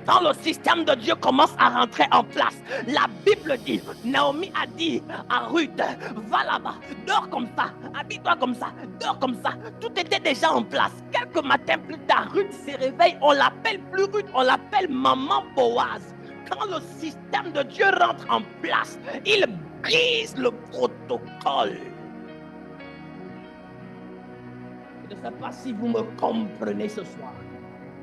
Quand le système de Dieu commence à rentrer en place, la Bible dit, Naomi a dit à Ruth, va là-bas, dors comme ça, habille-toi comme ça, dors comme ça. Tout était déjà en place. Quelques matins plus tard, Ruth se réveille, on l'appelle plus Ruth, on l'appelle Maman Boaz. Quand le système de Dieu rentre en place, il brise le protocole. Je ne sais pas si vous me comprenez ce soir.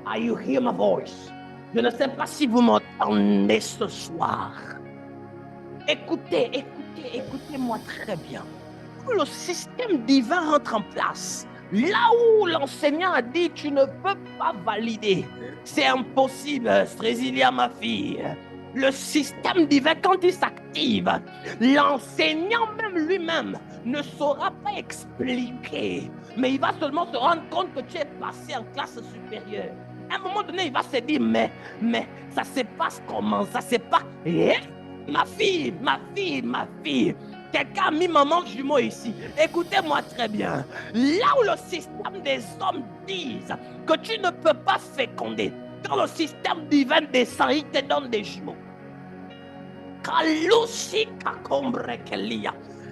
Are you hear my voice? Je ne sais pas si vous m'entendez ce soir. Écoutez-moi très bien. Quand le système divin rentre en place, là où l'enseignant a dit tu ne peux pas valider, c'est impossible, Strésilia ma fille. Le système divin, quand il s'active, l'enseignant même lui-même ne saura pas expliquer, mais il va seulement se rendre compte que tu es passé en classe supérieure. À un moment donné, il va se dire, mais ça se passe comment? Ça se passe... Ma fille, quelqu'un a mis maman jumeau ici. Écoutez-moi très bien. Là où le système des hommes disent que tu ne peux pas féconder, quand le système divin descend, il te donne des jumeaux.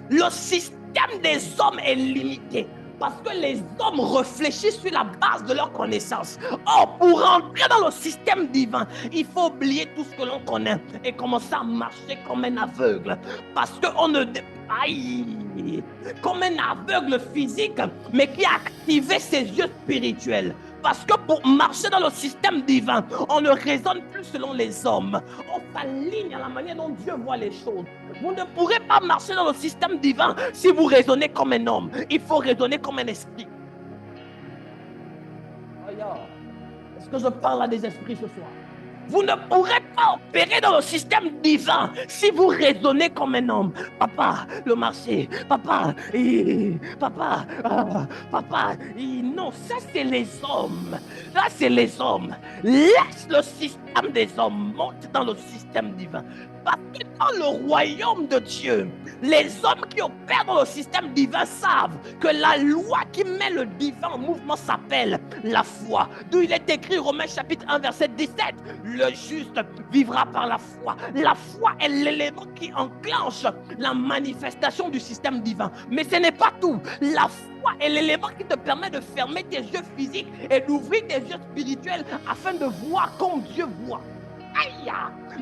Le système des hommes est limité parce que les hommes réfléchissent sur la base de leur connaissance. Or, pour rentrer dans le système divin, il faut oublier tout ce que l'on connaît et commencer à marcher comme un aveugle. Parce qu'on ne... Aïe! Comme un aveugle physique, mais qui a activé ses yeux spirituels. Parce que pour marcher dans le système divin, on ne raisonne plus selon les hommes. On s'aligne à la manière dont Dieu voit les choses. Vous ne pourrez pas marcher dans le système divin si vous raisonnez comme un homme. Il faut raisonner comme un esprit. Est-ce que je parle à des esprits ce soir? Vous ne pourrez pas opérer dans le système divin si vous raisonnez comme un homme. Papa, le marché. Papa, papa. Non, ça c'est les hommes. Là c'est les hommes. Laisse le système des hommes monter dans le système divin. Parce que dans le royaume de Dieu, les hommes qui opèrent dans le système divin savent que la loi qui met le divin en mouvement s'appelle la foi. D'où il est écrit Romains chapitre 1 verset 17. Le juste vivra par la foi. La foi est l'élément qui enclenche la manifestation du système divin. Mais ce n'est pas tout. La foi est l'élément qui te permet de fermer tes yeux physiques et d'ouvrir tes yeux spirituels afin de voir comme Dieu voit. Aïe!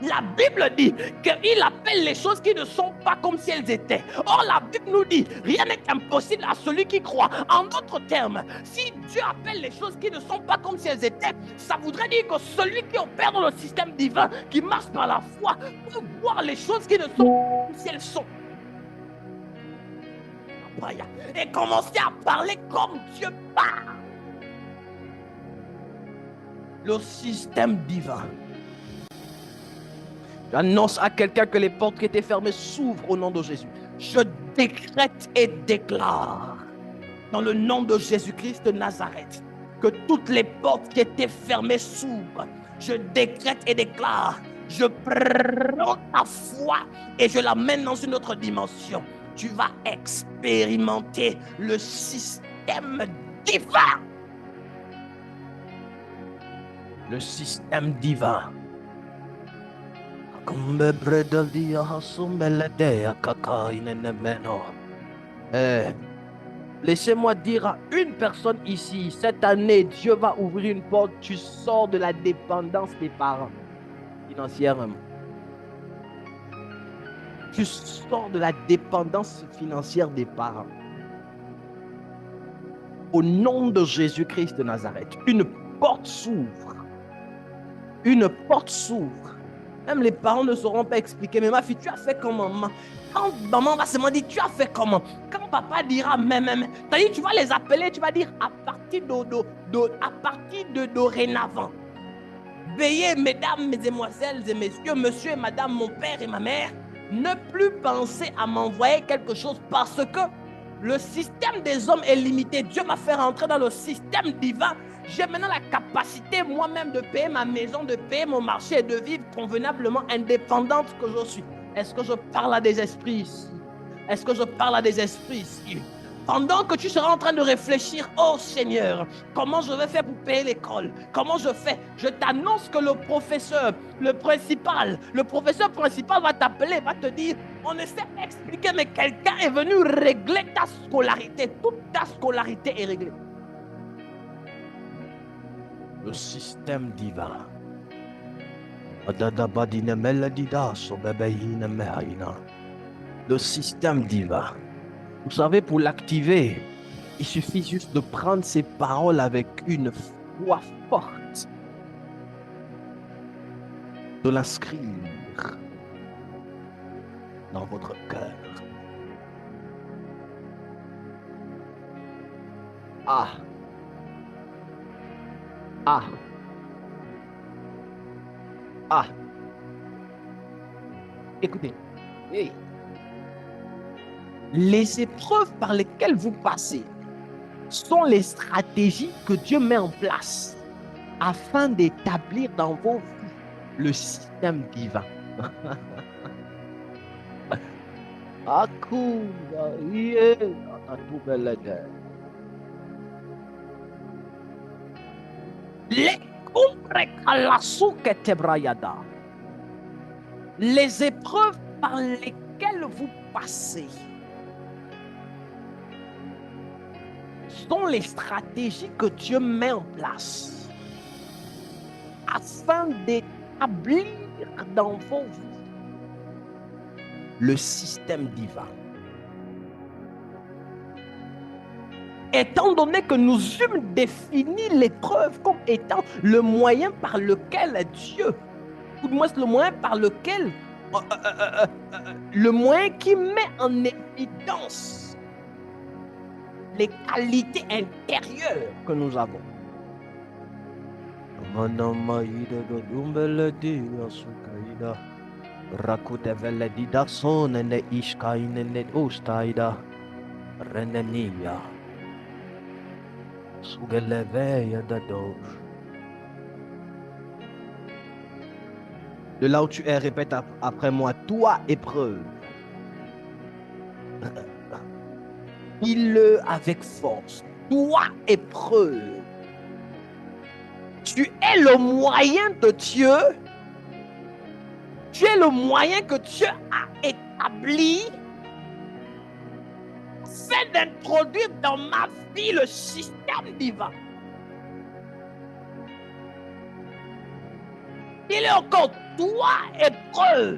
La Bible dit qu'il appelle les choses qui ne sont pas comme si elles étaient. Or, la Bible nous dit rien n'est impossible à celui qui croit. En d'autres termes, si Dieu appelle les choses qui ne sont pas comme si elles étaient, ça voudrait dire que celui qui opère dans le système divin, qui marche par la foi, peut voir les choses qui ne sont pas comme si elles sont. Et commencer à parler comme Dieu parle. Le système divin. J'annonce à quelqu'un que les portes qui étaient fermées s'ouvrent au nom de Jésus. Je décrète et déclare dans le nom de Jésus-Christ de Nazareth que toutes les portes qui étaient fermées s'ouvrent. Je décrète et déclare. Je prends ta foi et je l'amène dans une autre dimension. Tu vas expérimenter le système divin. Le système divin. Laissez-moi dire à une personne ici, cette année, Dieu va ouvrir une porte, tu sors de la dépendance des parents, financièrement. Tu sors de la dépendance financière des parents. Au nom de Jésus-Christ de Nazareth, une porte s'ouvre. Une porte s'ouvre. Même les parents ne sauront pas expliquer. Mais ma fille, tu as fait comment? Quand maman va se demander, tu as fait comment? Quand papa dira, c'est-à-dire, tu vas les appeler, tu vas dire, à partir de dorénavant. Veillez, mesdames, mesdemoiselles et messieurs, monsieur et madame, mon père et ma mère, ne plus penser à m'envoyer quelque chose parce que le système des hommes est limité. Dieu m'a fait rentrer dans le système divin. J'ai maintenant la capacité moi-même de payer ma maison, de payer mon marché et de vivre convenablement indépendante que je suis. Est-ce que je parle à des esprits ici? Est-ce que je parle à des esprits ici? Pendant que tu seras en train de réfléchir, oh Seigneur, comment je vais faire pour payer l'école? Comment je fais? Je t'annonce que le professeur principal va t'appeler, va te dire, on ne sait pas expliquer, mais quelqu'un est venu régler ta scolarité. Toute ta scolarité est réglée. Le système divin. Le système divin. Vous savez, pour l'activer, il suffit juste de prendre ces paroles avec une foi forte, de l'inscrire dans votre cœur. Ah. Ah. Ah. Écoutez. Hey. Les épreuves par lesquelles vous passez sont les stratégies que Dieu met en place afin d'établir dans vos vies le système divin. Les épreuves par lesquelles vous passez sont les stratégies que Dieu met en place afin d'établir dans vos vies le système divin. Étant donné que nous eûmes défini l'épreuve comme étant le moyen par lequel Dieu, ou du moins le moyen par lequel, le moyen qui met en évidence les qualités intérieures que nous avons. De là où tu es, répète après moi, toi épreuve. Dis-le avec force. Toi épreuve. Tu es le moyen de Dieu. Tu es le moyen que Dieu a établi afin d'introduire dans ma vie le système divin. Il est encore toi épreuve.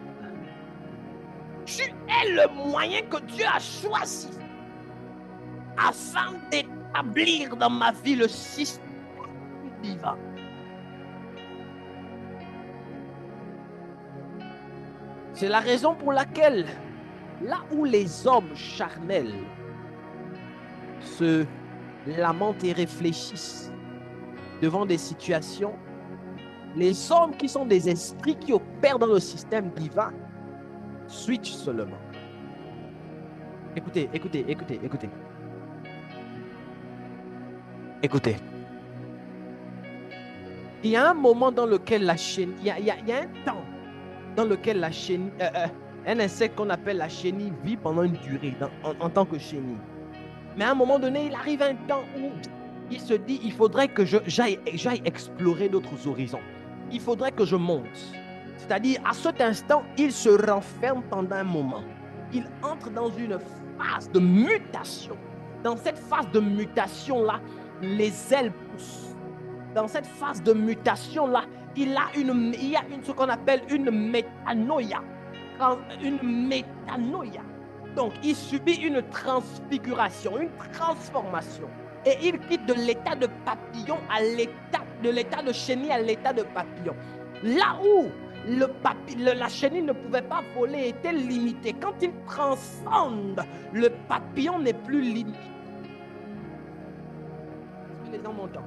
Tu es le moyen que Dieu a choisi afin d'établir dans ma vie le système divin. C'est la raison pour laquelle, là où les hommes charnels se lamentent et réfléchissent devant des situations, les hommes qui sont des esprits qui opèrent dans le système divin switchent seulement. Écoutez. Écoutez. Il y a un moment dans lequel la chenille, il y a un temps dans lequel la chenille, un insecte qu'on appelle la chenille vit pendant une durée en tant que chenille. Mais à un moment donné, il arrive un temps où il se dit, il faudrait que j'aille explorer d'autres horizons. Il faudrait que je monte. C'est-à-dire, à cet instant, il se renferme pendant un moment. Il entre dans une phase de mutation. Dans cette phase de mutation-là, les ailes poussent. Dans cette phase de mutation-là, il y a ce qu'on appelle une métanoïa. Une métanoïa. Donc, il subit une transfiguration, une transformation. Et il quitte de l'état de papillon à de l'état de chenille à l'état de papillon. Là où la chenille ne pouvait pas voler, était limitée. Quand il transcende, le papillon n'est plus limité. Est-ce que les gens m'entendent?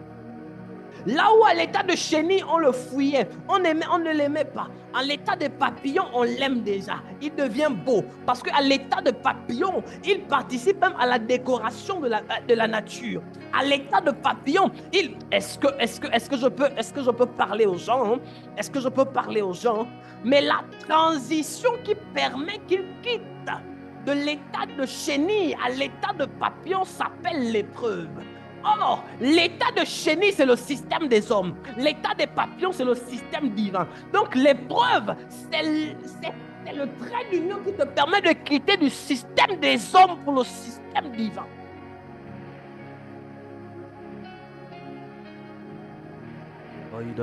Là où à l'état de chenille, on le fouillait, on ne l'aimait pas. En l'état de papillon, on l'aime déjà. Il devient beau. Parce qu'à l'état de papillon, il participe même à la décoration de la nature. À l'état de papillon, est-ce que je peux parler aux gens? Est-ce que je peux parler aux gens? Mais la transition qui permet qu'il quitte de l'état de chenille à l'état de papillon s'appelle l'épreuve. Or, l'état de chenille, c'est le système des hommes. L'état des papillons, c'est le système divin. Donc, l'épreuve, c'est le trait d'union qui te permet de quitter du système des hommes pour le système divin. In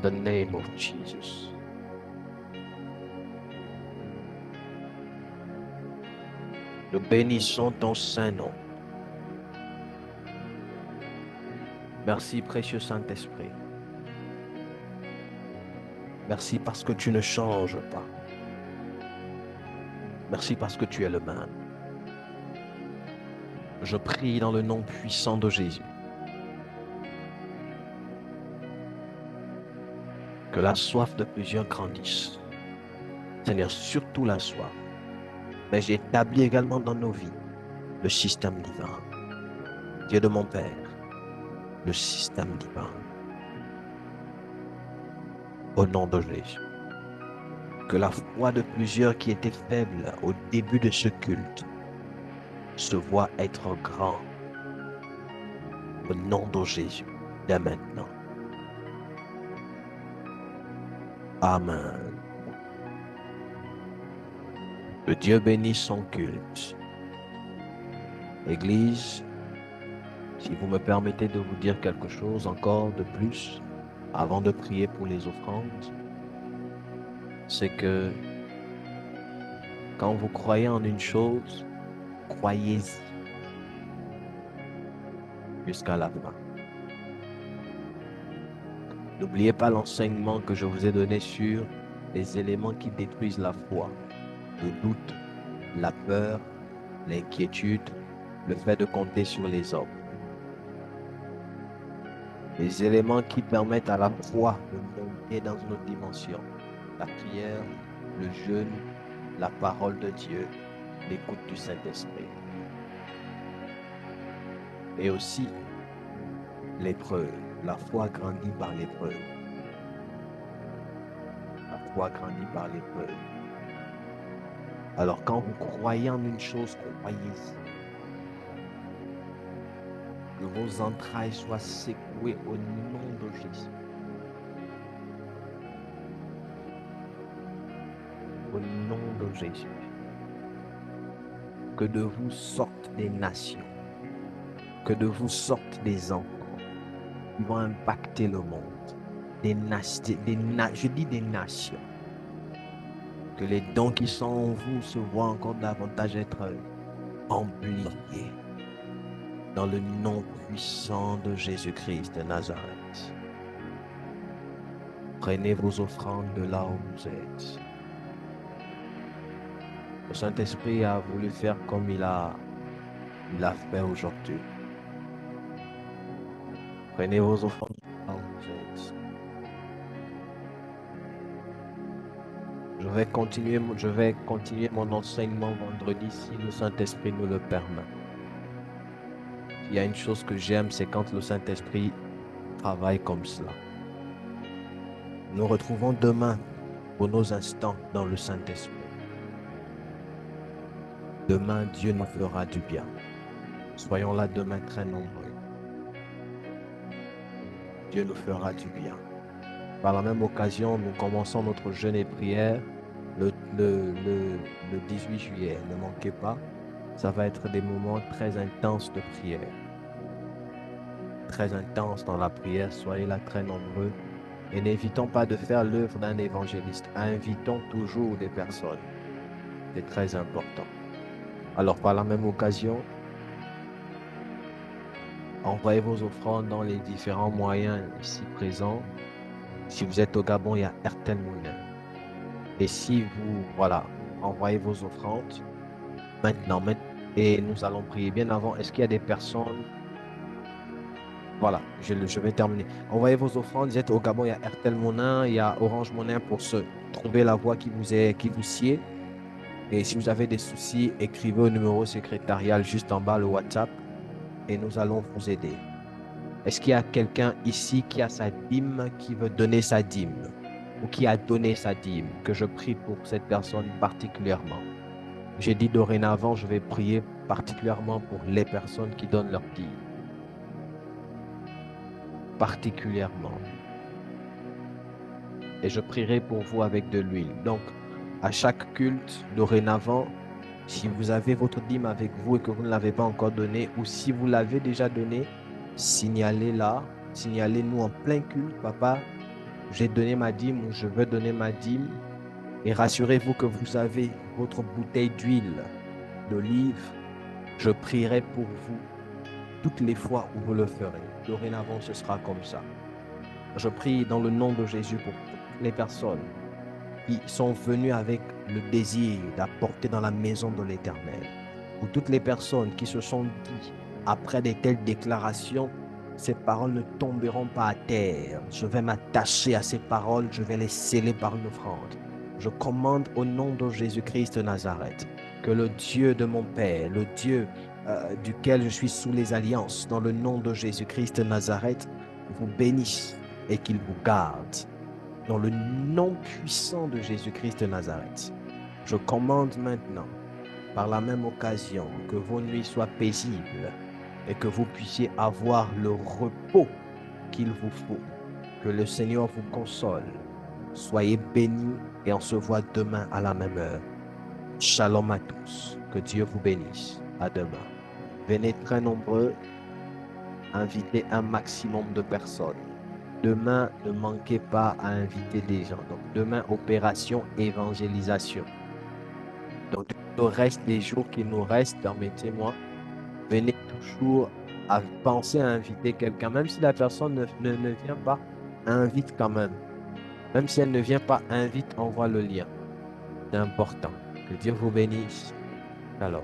the name of Jesus. Nous bénissons ton saint nom. Merci, précieux Saint-Esprit. Merci parce que tu ne changes pas. Merci parce que tu es le même. Je prie dans le nom puissant de Jésus. Que la soif de plusieurs grandisse. Seigneur, surtout la soif. Mais j'ai établi également dans nos vies le système divin. Dieu de mon Père, le système divin. Au nom de Jésus. Que la foi de plusieurs qui étaient faibles au début de ce culte se voit être grand. Au nom de Jésus, dès maintenant. Amen. Que Dieu bénisse son culte. Église, si vous me permettez de vous dire quelque chose encore de plus avant de prier pour les offrandes, c'est que quand vous croyez en une chose, croyez-y jusqu'à la fin. N'oubliez pas l'enseignement que je vous ai donné sur les éléments qui détruisent la foi, le doute, la peur, l'inquiétude, le fait de compter sur les hommes. Les éléments qui permettent à la foi de monter dans une autre dimension. La prière, le jeûne, la parole de Dieu, l'écoute du Saint-Esprit. Et aussi l'épreuve. La foi grandit par l'épreuve. La foi grandit par l'épreuve. Alors quand vous croyez en une chose, croyez-y. Que vos entrailles soient secouées au nom de Jésus. Au nom de Jésus. Que de vous sortent des nations. Que de vous sortent des enfants qui vont impacter le monde. Je dis des nations. Que les dons qui sont en vous se voient encore davantage être amplifiés. Dans le nom puissant de Jésus-Christ de Nazareth. Prenez vos offrandes de là où vous êtes. Le Saint-Esprit a voulu faire comme il a fait aujourd'hui. Prenez vos offrandes de là où vous êtes. Je vais continuer mon enseignement vendredi si le Saint-Esprit nous le permet. Il y a une chose que j'aime, c'est quand le Saint-Esprit travaille comme cela. Nous retrouvons demain pour nos instants dans le Saint-Esprit. Demain, Dieu nous fera du bien. Soyons là demain très nombreux. Dieu nous fera du bien. Par la même occasion, nous commençons notre jeûne et prière le 18 juillet. Ne manquez pas. Ça va être des moments très intenses de prière. Très intenses dans la prière. Soyez là très nombreux. Et n'évitons pas de faire l'œuvre d'un évangéliste. Invitons toujours des personnes. C'est très important. Alors, par la même occasion, envoyez vos offrandes dans les différents moyens ici présents. Si vous êtes au Gabon, il y a Airtel Money. Et si vous, envoyez vos offrandes maintenant. Et nous allons prier bien avant. Est-ce qu'il y a des personnes? Voilà, je vais terminer. Envoyez vos offrandes. Vous êtes au Gabon, il y a Airtel Money, il y a Orange Money pour trouver la voie qui vous sied. Et si vous avez des soucis, écrivez au numéro secrétarial juste en bas, le WhatsApp, et nous allons vous aider. Est-ce qu'il y a quelqu'un ici qui a sa dîme, qui veut donner sa dîme, ou qui a donné sa dîme, que je prie pour cette personne particulièrement? J'ai dit dorénavant, je vais prier particulièrement pour les personnes qui donnent leur dîme. Particulièrement. Et je prierai pour vous avec de l'huile. Donc, à chaque culte, dorénavant, si vous avez votre dîme avec vous et que vous ne l'avez pas encore donné, ou si vous l'avez déjà donné, signalez-la, signalez-nous en plein culte, papa, j'ai donné ma dîme ou je veux donner ma dîme. Et rassurez-vous que vous avez votre bouteille d'huile d'olive. Je prierai pour vous toutes les fois où vous le ferez. Dorénavant, ce sera comme ça. Je prie dans le nom de Jésus pour toutes les personnes qui sont venues avec le désir d'apporter dans la maison de l'Éternel. Pour toutes les personnes qui se sont dit, après de telles déclarations, Ces paroles ne tomberont pas à terre. Je vais m'attacher à ces paroles, je vais les sceller par une offrande. Je commande au nom de Jésus-Christ de Nazareth que le Dieu de mon Père, le Dieu duquel je suis sous les alliances, dans le nom de Jésus-Christ de Nazareth, vous bénisse et qu'il vous garde. Dans le nom puissant de Jésus-Christ de Nazareth, je commande maintenant, par la même occasion, que vos nuits soient paisibles et que vous puissiez avoir le repos qu'il vous faut. Que le Seigneur vous console. Soyez bénis et on se voit demain à la même heure. Shalom à tous. Que Dieu vous bénisse. À demain. Venez très nombreux. Invitez un maximum de personnes. Demain, ne manquez pas à inviter des gens. Donc, demain, opération évangélisation. Donc, le reste des jours qui nous restent, permettez-moi, venez toujours à penser à inviter quelqu'un. Même si la personne ne vient pas, invite quand même. Même si elle ne vient pas, invite, envoie le lien. C'est important. Que Dieu vous bénisse. Alors.